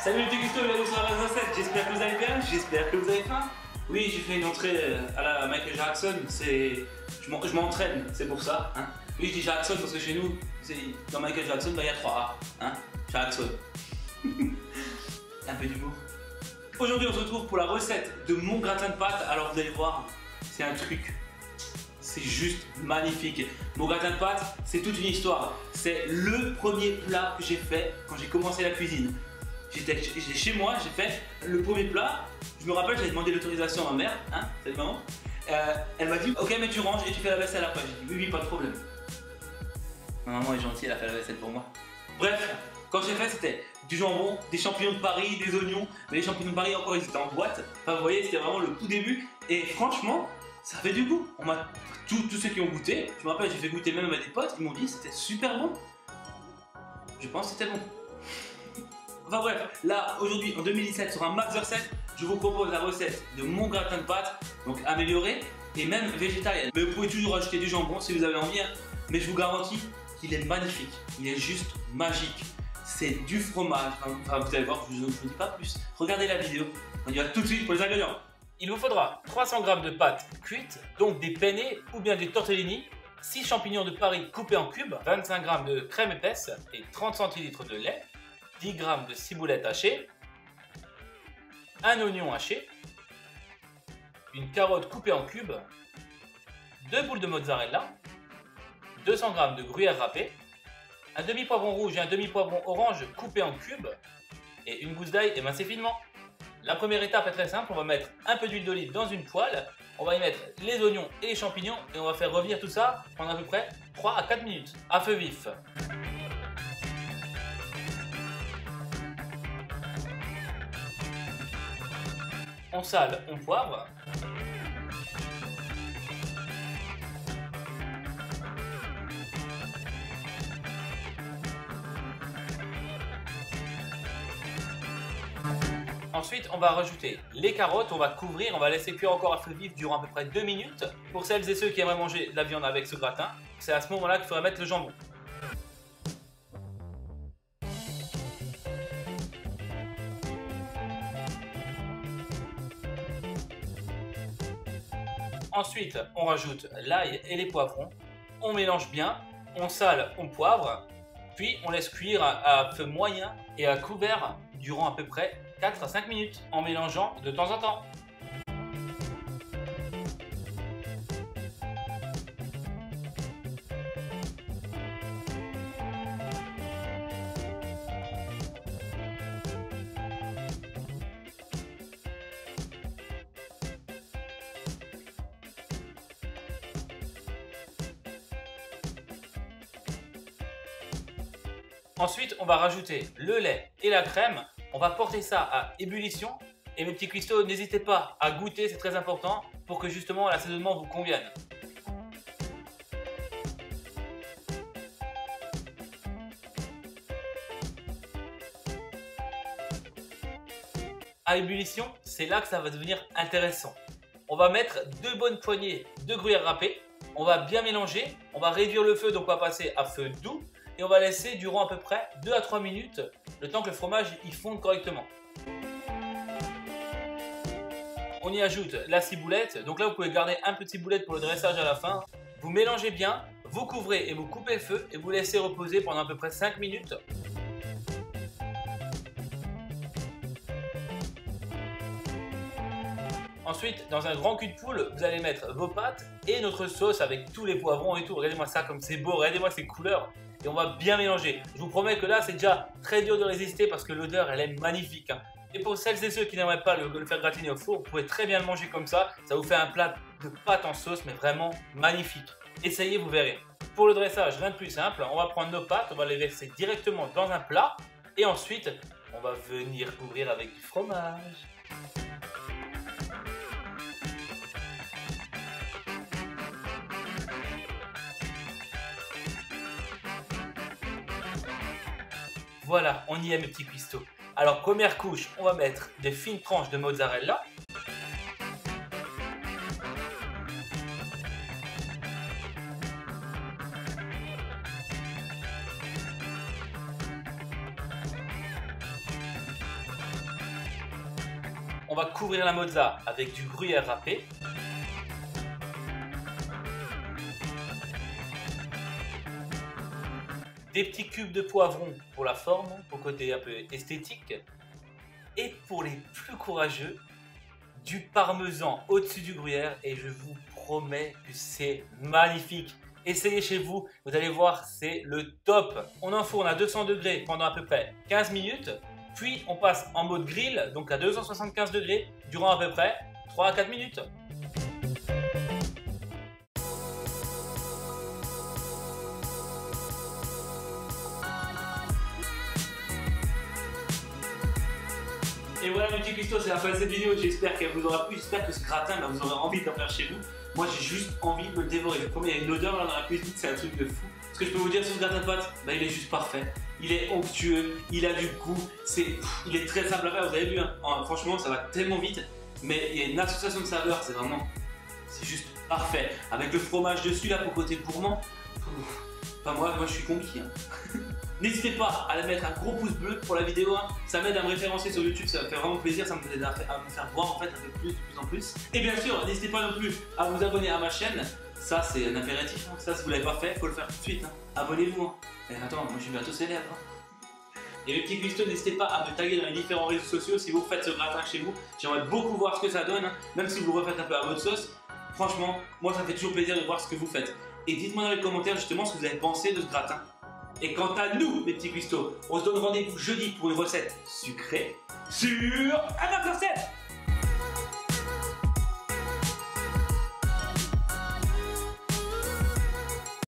Salut les Gusto, bienvenue sur la recette. J'espère que vous allez bien, j'espère que vous avez faim. Oui, j'ai fait une entrée à la Michael Jackson, je m'entraîne, c'est pour ça. Hein. Oui, je dis Jackson parce que chez nous, dans Michael Jackson, il y a 3 A. Hein. Jackson. Un peu d'humour. Aujourd'hui, on se retrouve pour la recette de mon gratin de pâtes. Alors, vous allez voir, c'est un truc. C'est juste magnifique. Mon gratin de pâtes, c'est toute une histoire. C'est le premier plat que j'ai fait quand j'ai commencé la cuisine. J'étais chez moi, j'ai fait le premier plat. Je me rappelle, j'avais demandé l'autorisation à ma mère, hein, cette maman. Elle m'a dit, ok, mais tu ranges et tu fais la vaisselle après. J'ai dit, oui, pas de problème. Ma maman est gentille, elle a fait la vaisselle pour moi. Bref, quand j'ai fait, c'était du jambon, des champignons de Paris, des oignons. Mais les champignons de Paris, encore, ils étaient en boîte. Enfin, vous voyez, c'était vraiment le tout début. Et franchement, ça fait du goût. Tous ceux qui ont goûté, je me rappelle, j'ai fait goûter même à des potes, ils m'ont dit c'était super bon. Je pense que c'était bon. Enfin bref, là aujourd'hui en 2017 sur un Max Recette, je vous propose la recette de mon gratin de pâtes, donc améliorée et même végétarienne. Mais vous pouvez toujours ajouter du jambon si vous avez envie, hein. Mais je vous garantis qu'il est magnifique, il est juste magique. C'est du fromage, enfin vous allez voir, je ne vous dis pas plus. Regardez la vidéo, on y va tout de suite pour les ingrédients. Il vous faudra 300 g de pâtes cuites, donc des penne ou bien des tortellini, 6 champignons de Paris coupés en cubes, 25 g de crème épaisse et 30 centilitres de lait, 10 g de ciboulette hachée, un oignon haché, une carotte coupée en cubes, 2 boules de mozzarella, 200 g de gruyère râpée, un demi-poivron rouge et un demi-poivron orange coupés en cubes et une gousse d'ail émincée finement. La première étape est très simple, on va mettre un peu d'huile d'olive dans une poêle, on va y mettre les oignons et les champignons et on va faire revenir tout ça pendant à peu près 3 à 4 minutes à feu vif. On sale, on poivre. Ensuite, on va rajouter les carottes, on va couvrir, on va laisser cuire encore à feu vif durant à peu près 2 minutes. Pour celles et ceux qui aimeraient manger de la viande avec ce gratin, c'est à ce moment-là qu'il faudrait mettre le jambon. Ensuite, on rajoute l'ail et les poivrons, on mélange bien, on sale, on poivre, puis on laisse cuire à feu moyen et à couvert durant à peu près 4 à 5 minutes en mélangeant de temps en temps. Ensuite, on va rajouter le lait et la crème. On va porter ça à ébullition. Et mes petits cuistots, n'hésitez pas à goûter, c'est très important pour que justement l'assaisonnement vous convienne. À ébullition, c'est là que ça va devenir intéressant. On va mettre 2 bonnes poignées de gruyère râpée. On va bien mélanger. On va réduire le feu, donc on va passer à feu doux. Et on va laisser durant à peu près 2 à 3 minutes le temps que le fromage y fonde correctement. On y ajoute la ciboulette. Donc là, vous pouvez garder un peu de ciboulette pour le dressage à la fin. Vous mélangez bien, vous couvrez et vous coupez le feu et vous laissez reposer pendant à peu près 5 minutes. Ensuite, dans un grand cul de poule, vous allez mettre vos pâtes et notre sauce avec tous les poivrons et tout. Regardez-moi ça comme c'est beau, regardez-moi ces couleurs. Et on va bien mélanger. Je vous promets que là, c'est déjà très dur de résister parce que l'odeur, elle est magnifique. Et pour celles et ceux qui n'aimeraient pas le faire gratiner au four, vous pouvez très bien le manger comme ça. Ça vous fait un plat de pâtes en sauce, mais vraiment magnifique. Essayez, vous verrez. Pour le dressage, rien de plus simple. On va prendre nos pâtes, on va les verser directement dans un plat. Et ensuite, on va venir couvrir avec du fromage. Voilà, on y est mes petits cuistots. Alors première couche, on va mettre des fines tranches de mozzarella. on va couvrir la mozza avec du gruyère râpé. Des petits cubes de poivron pour la forme, pour le côté un peu esthétique. Et pour les plus courageux, du parmesan au-dessus du gruyère. Et je vous promets que c'est magnifique. Essayez chez vous, vous allez voir, c'est le top. On enfourne à 200 degrés pendant à peu près 15 minutes. Puis on passe en mode grill, donc à 275 degrés, durant à peu près 3 à 4 minutes. Et voilà mes petits cuistots, c'est la fin de cette vidéo, j'espère qu'elle vous aura plu, j'espère que ce gratin, vous aurez envie d'en faire chez vous. Moi j'ai juste envie de me le dévorer, je vous promets, il y a une odeur là dans la cuisine, c'est un truc de fou. Ce que je peux vous dire sur ce gratin de pâtes, il est juste parfait. Il est onctueux, il a du goût, il est très simple à faire, vous avez vu, hein. Franchement ça va tellement vite, mais il y a une association de saveurs, c'est juste parfait. Avec le fromage dessus là pour côté gourmand, enfin moi je suis conquis. Hein. N'hésitez pas à mettre un gros pouce bleu pour la vidéo, hein. Ça m'aide à me référencer sur YouTube, ça me fait vraiment plaisir, ça me aide à me faire voir en fait un peu plus, de plus en plus. Et bien sûr, n'hésitez pas non plus à vous abonner à ma chaîne, ça c'est un impératif, hein. Ça si vous ne l'avez pas fait, il faut le faire tout de suite, hein. Abonnez-vous, hein. Et attends, moi je suis bientôt célèbre. Hein. Et mes petits cuistots, n'hésitez pas à me taguer dans les différents réseaux sociaux si vous faites ce gratin chez vous, j'aimerais beaucoup voir ce que ça donne, hein. Même si vous le refaites un peu à votre sauce, franchement, moi ça me fait toujours plaisir de voir ce que vous faites. Et dites-moi dans les commentaires justement ce que vous avez pensé de ce gratin. Et quant à nous, mes petits cuistots, on se donne rendez-vous jeudi pour une recette sucrée sur un 7.